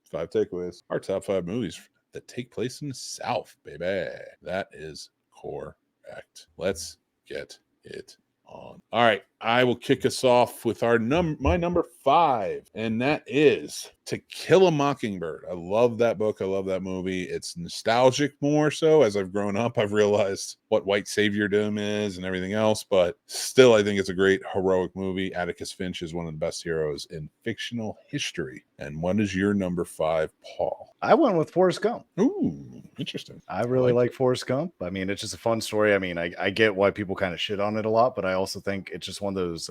5 takeaways. Our top 5 movies that take place in the South, baby. That is correct. Let's get it on. All right, I will kick us off with my number 5, and that is To Kill a Mockingbird. I love that book. I love that movie. It's nostalgic more so. As I've grown up, I've realized what white saviordom is and everything else, but still, I think it's a great heroic movie. Atticus Finch is one of the best heroes in fictional history. And what is your number 5, Paul? I went with Forrest Gump. Ooh, interesting. I really like Forrest Gump. I mean, it's just a fun story. I mean, I get why people kind of shit on it a lot, but I also think it's just one of those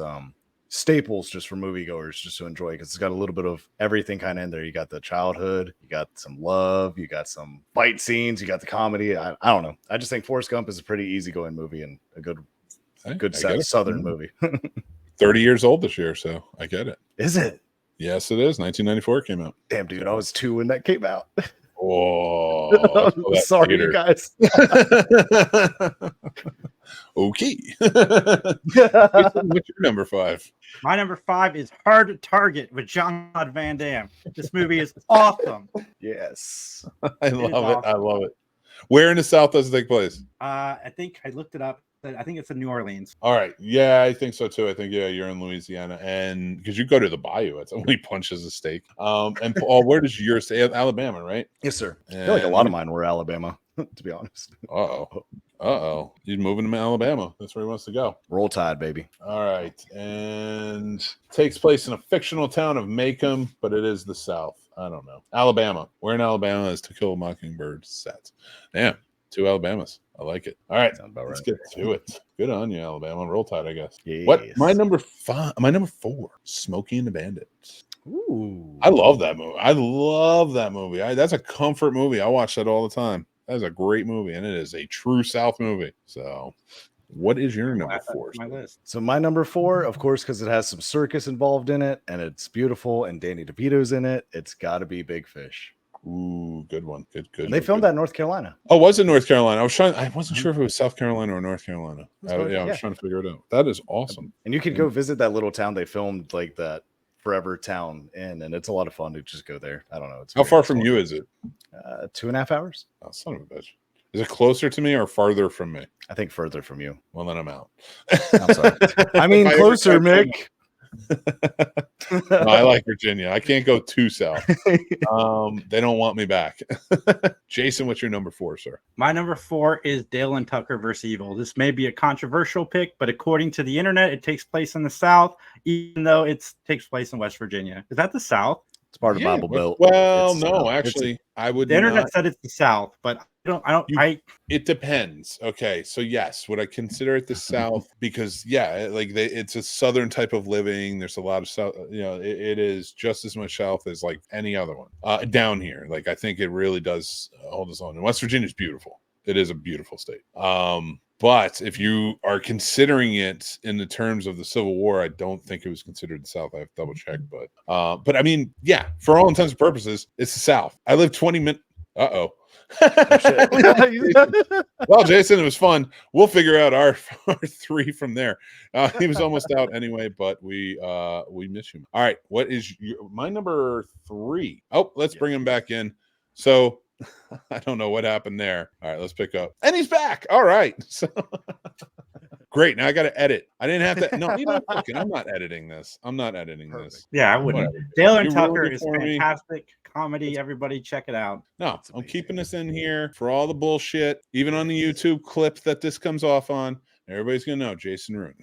staples just for moviegoers just to enjoy, because it's got a little bit of everything kind of in there. You got the childhood, you got some love, you got some fight scenes, you got the comedy. I don't know. I just think Forrest Gump is a pretty easygoing movie and a good Southern movie. 30 years old this year, so I get it. Is it? Yes, it is. 1994 came out. Damn, dude, I was 2 when that came out. Oh, sorry, you guys. Okay. What's your number 5? My number 5 is Hard Target with Jean-Claude Van Damme. This movie is awesome. Yes. I love it. I love it. Where in the South does it take place? I think I looked it up. I think it's in New Orleans. All right. Yeah, I think so too. I think, you're in Louisiana. And because you go to the bayou, it's only punches a steak. And Paul, where does yours stay? Alabama, right? Yes, sir. I feel like a lot of mine were Alabama, to be honest. He's moving to Alabama. That's where he wants to go. Roll Tide, baby. All right. And takes place in a fictional town of Macomb, but it is the South. I don't know. Alabama. Where in Alabama is To Kill a Mockingbird set? Damn. 2 Alabamas. I like it. All right. Let's get to it. Good on you, Alabama. Roll Tide, I guess. Yes. What? My number 4, Smokey and the Bandit. Ooh. I love that movie. That's a comfort movie. I watch that all the time. That is a great movie, and it is a true South movie. So, what is your number 4? My list. So my number 4, of course, because it has some circus involved in it, and it's beautiful, and Danny DeVito's in it. It's got to be Big Fish. Ooh, good one. Good. And they filmed that in North Carolina. Oh, was it North Carolina? I wasn't sure if it was South Carolina or North Carolina. I was trying to figure it out. That is awesome. And you can go visit that little town they filmed like that forever town in, and it's a lot of fun to just go there. I don't know. It's how far from you is it? 2.5 hours. Oh, son of a bitch. Is it closer to me or farther from me? I think further from you. Well, then I'm out. I'm sorry. I mean, closer, Mick. No, I like Virginia. I can't go too south. They don't want me back. Jason, what's your number 4, sir? My number 4 is Dale and Tucker vs. Evil. This may be a controversial pick, but according to the internet, it takes place in the South, even though it takes place in West Virginia. Is that the South? It's part of Bible Belt. Well, no, actually, I would. The internet said it's the South, but it depends. Okay, so yes, would I consider it the South? Because it's a Southern type of living. There's a lot of South. It is just as much South as like any other one down here. Like I think it really does hold its own. And West Virginia is beautiful. It is a beautiful state. But if you are considering it in the terms of the Civil War, I don't think it was considered the South. I have to double check, but I mean, yeah, for all intents and purposes, it's the South. I live 20 minutes. Well, Jason, it was fun. We'll figure out our 3 from there. He was almost out anyway, but we miss you. All right, what is my number 3? Oh, let's bring him back in. So I don't know what happened there. All right, let's pick up. And he's back. All right. So great. Now I got to edit. I didn't have to. No, I'm not editing this. This. Yeah, I wouldn't. Dale and Tucker is fantastic comedy. Everybody check it out. No, I'm keeping this in here for all the bullshit. Even on the YouTube clip that this comes off on, everybody's going to know Jason Roon.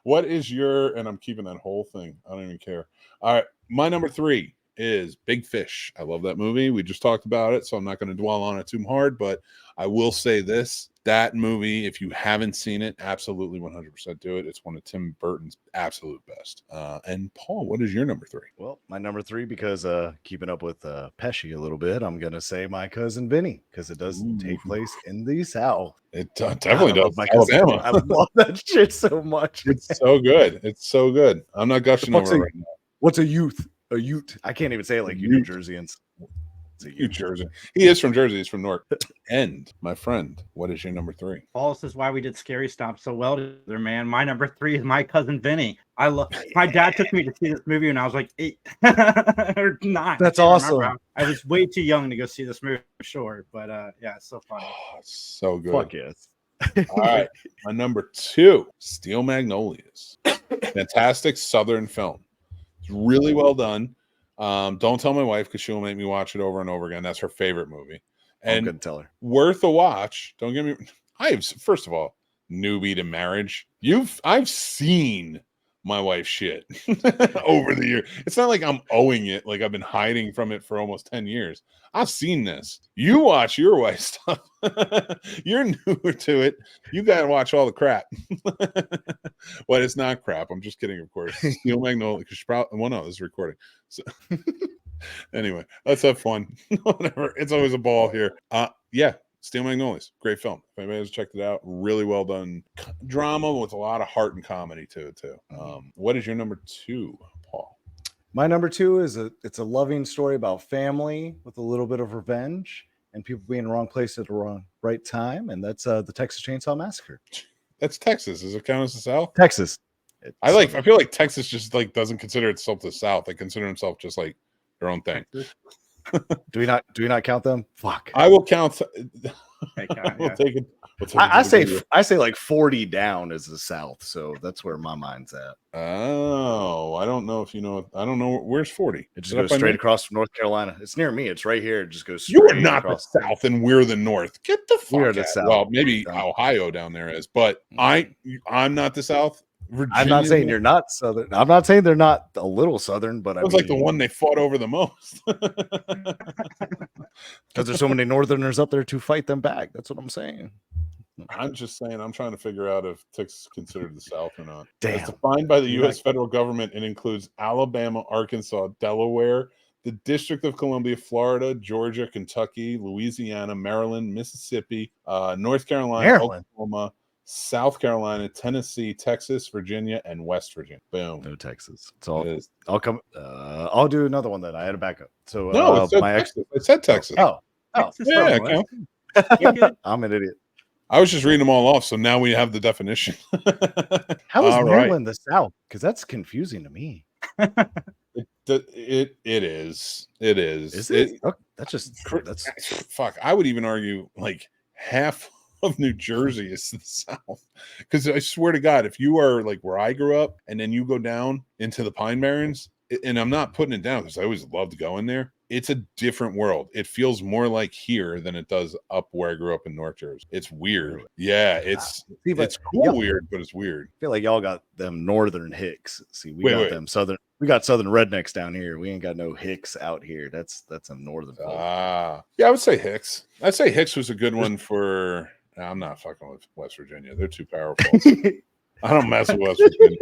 What is and I'm keeping that whole thing. I don't even care. All right. My number 3 is Big Fish. I love that movie. We just talked about it, so I'm not going to dwell on it too hard, but I will say this. That movie, if you haven't seen it, absolutely 100% do it. It's one of Tim Burton's absolute best. And Paul, what is your number 3? Well, my number 3, because keeping up with Pesci a little bit, I'm going to say My Cousin Vinny, because it does take place in the South. It definitely does. Alabama. I love that shit so much. It's so good. It's so good. I'm not gushing over it right now. What's a youth? A Ute. I can't even say it like you New Jerseyans. New Jersey. He is from Jersey. He's from Newark. And my friend, what is your number 3? Paul, this is why we did Scary Stop so well together, man. My number 3 is My Cousin Vinny. I love. My dad took me to see this movie when I was like 8 or 9. That's I can't awesome. remember. I was way too young to go see this movie for sure, but yeah, it's so fun. Oh, so good. Fuck yes. All right. My number 2, Steel Magnolias. Fantastic Southern film. It's really well done. Don't tell my wife because she'll make me watch it over and over again. That's her favorite movie. I'm And gonna tell her. worth a watch. Don't get me. First of all, newbie to marriage. I've seen my wife shit over the year. It's not like I'm owing it. Like I've been hiding from it for almost 10 years. I've seen this. You watch your wife's stuff. You're newer to it. You gotta watch all the crap. Well, it's not crap. I'm just kidding, of course. Steel Magnolia, because probably no, this is recording. So anyway, let's have fun. Whatever. It's always a ball here. Yeah. Steel Magnolias, great film. If anybody has checked it out, really well done drama with a lot of heart and comedy to it too. What is your number 2, Paul? My number 2 is it's a loving story about family with a little bit of revenge and people being in the wrong place at the right time, and that's the Texas Chainsaw Massacre. That's Texas. Does it count as the South? Texas. I feel like Texas just like doesn't consider itself the South. They consider themselves just like their own thing. Do we not count them? Fuck. I will count. We'll Yeah. take it. I say like 40 down is the South, so that's where my mind's at. Oh, I don't know if you know. I don't know. Where's 40? It just goes straight across from North Carolina. It's near me. It's right here. It just goes straight You are not the across. South, and we're the North. Get the fuck We are the out. South. Well, maybe Ohio down there is, but I'm not the South. I'm not saying you're not Southern. I'm not saying they're not a little Southern, but It was like the one they fought over the most. because there's so many Northerners up there to fight them back. That's what I'm saying. I'm just saying, I'm trying to figure out if Texas is considered the South or not. Damn. It's defined by the You're U.S. not- federal government and includes Alabama, Arkansas, Delaware, the District of Columbia, Florida, Georgia, Kentucky, Louisiana, Maryland, Mississippi, North Carolina, Maryland? Oklahoma, South Carolina, Tennessee, Texas, Virginia, and West Virginia. Boom. No Texas. It's all. It is. I'll come. I'll do another one then. I had a backup. So No, it said my ex. Texas. It said Texas. Oh, Texas yeah, from okay. West. You're good. I'm an idiot. I was just reading them all off, so now we have the definition. How is All right. Maryland the South? Because that's confusing to me. It is. It is. Is it? Oh, that's Fuck. I would even argue like half of New Jersey is the South. Because I swear to God, if you are like where I grew up and then you go down into the Pine Barrens, and I'm not putting it down because I always loved going there. It's a different world. It feels more like here than it does up where I grew up in North Jersey. It's weird. Yeah, it's cool yeah. weird, but it's weird. I feel like y'all got them Northern Hicks. See, we got Wait. them Southern. We got Southern rednecks down here. We ain't got no Hicks out here. That's some Northern. folk. Yeah, I would say Hicks. I'd say Hicks was a good one for. I'm not fucking with West Virginia. They're too powerful. I don't mess with West Virginia.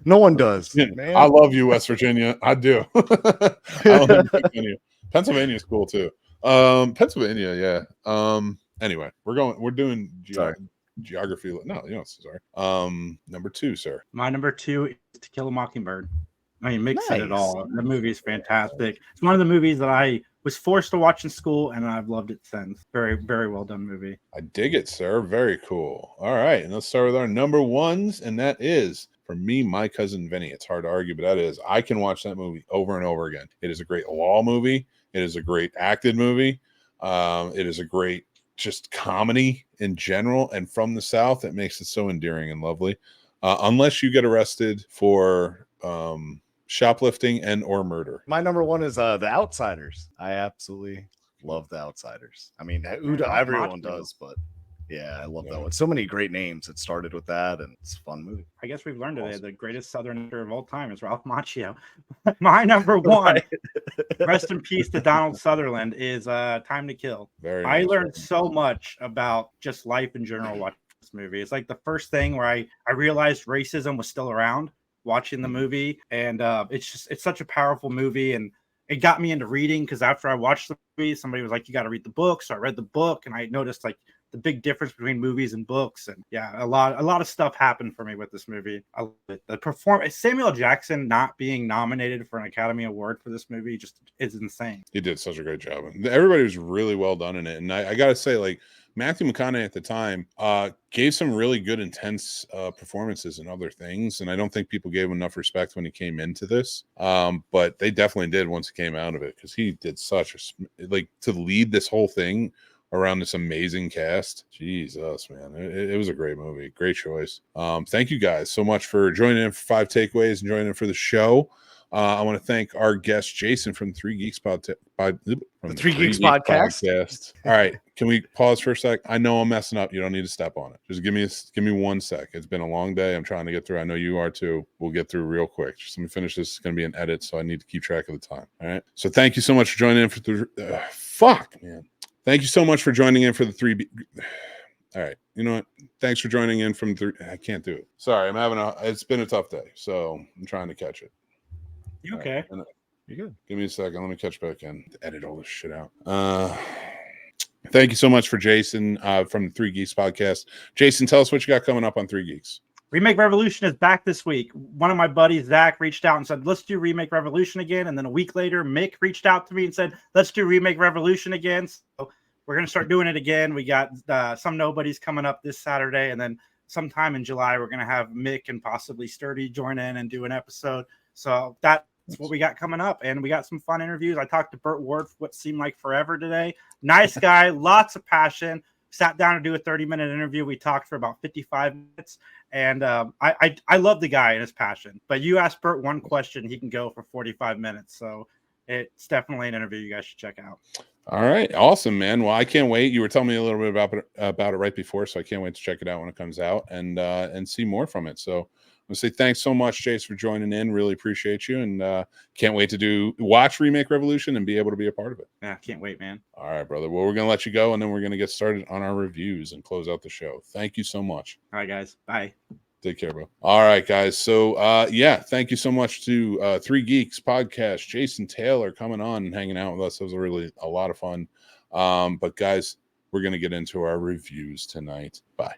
No one does. Yeah, Man. I love you, West Virginia. I do. I don't think Pennsylvania. Pennsylvania's cool too. Pennsylvania, yeah. Anyway, we're doing geography. No, you know, sorry. Number 2, sir. My number 2 is To Kill a Mockingbird. I mean, mix it at Nice. all. The movie is fantastic. It's one of the movies that I was forced to watch in school, and I've loved it since. Very, very well done movie. I dig it, sir. Very cool. All right, and let's start with our number 1s, and that is for me, My Cousin Vinny. It's hard to argue, but that is. I can watch that movie over and over again. It is a great law movie. It is a great acted movie. It is a great just comedy in general, and from the South, it makes it so endearing and lovely. Unless you get arrested for shoplifting and or murder. My number 1 is The Outsiders. I absolutely love The Outsiders. I mean, everyone does, but yeah, I love that one. So many great names. It started with that, and it's a fun movie. I guess we've learned today the greatest Southern actor of all time is Ralph Macchio. My number 1, rest in peace to Donald Sutherland, is Time to Kill. Very I nice learned one. so much about just life in general watching this movie. It's like the first thing where I realized racism was still around watching the movie, and it's such a powerful movie, and it got me into reading because after I watched the movie, somebody was like, "You got to read the book." So I read the book, and I noticed like the big difference between movies and books. And yeah, a lot of stuff happened for me with this movie. I love it. The performance, Samuel Jackson not being nominated for an Academy Award for this movie just is insane. He did such a great job. Everybody was really well done in it. And I gotta say, like, Matthew McConaughey at the time gave some really good, intense performances in other things. And I don't think people gave him enough respect when he came into this. But they definitely did once he came out of it, because he did such a, like, to lead this whole thing around this amazing cast. Jesus, man. It was a great movie. Great choice. Thank you guys so much for joining in for 5 Takeaways and joining in for the show. I want to thank our guest Jason from the Three Geeks podcast. All right, can we pause for a sec? I know I'm messing up. You don't need to step on it. Just give me 1 sec. It's been a long day. I'm trying to get through. I know you are too. We'll get through real quick. Just let me finish this. It's going to be an edit, so I need to keep track of the time. All right. So thank you so much for joining in for the. Fuck, man. Thank you so much for joining in for the All right. You know what? Thanks for joining in from I can't do it. Sorry, it's been a tough day, so I'm trying to catch it. You okay? Right. You're good. Give me a second. Let me catch back in. Edit all this shit out. Thank you so much for Jason from the Three Geeks podcast. Jason, tell us what you got coming up on Three Geeks. Remake Revolution is back this week. One of my buddies, Zach, reached out and said, let's do Remake Revolution again. And then a week later, Mick reached out to me and said, let's do Remake Revolution again. So we're going to start doing it again. We got Some Nobodies coming up this Saturday. And then sometime in July, we're going to have Mick and possibly Sturdy join in and do an episode. So that's what we got coming up. And we got some fun interviews. I talked to Burt Ward for what seemed like forever today. Nice guy, lots of passion. Sat down to do a 30-minute interview. We talked for about 55 minutes. And I love the guy and his passion. But you ask Burt one question, he can go for 45 minutes. So it's definitely an interview you guys should check out. All right. Awesome, man. Well, I can't wait. You were telling me a little bit about it right before, so I can't wait to check it out when it comes out and see more from it. So I say thanks so much, Chase, for joining in. Really appreciate you, and can't wait to watch Remake Revolution and be able to be a part of it. Yeah, can't wait, man. All right, brother. Well, we're going to let you go, and then we're going to get started on our reviews and close out the show. Thank you so much. All right, guys. Bye. Take care, bro. All right, guys. So, thank you so much to Three Geeks podcast, Jason Taylor coming on and hanging out with us. It was really a lot of fun. But, guys, we're going to get into our reviews tonight. Bye.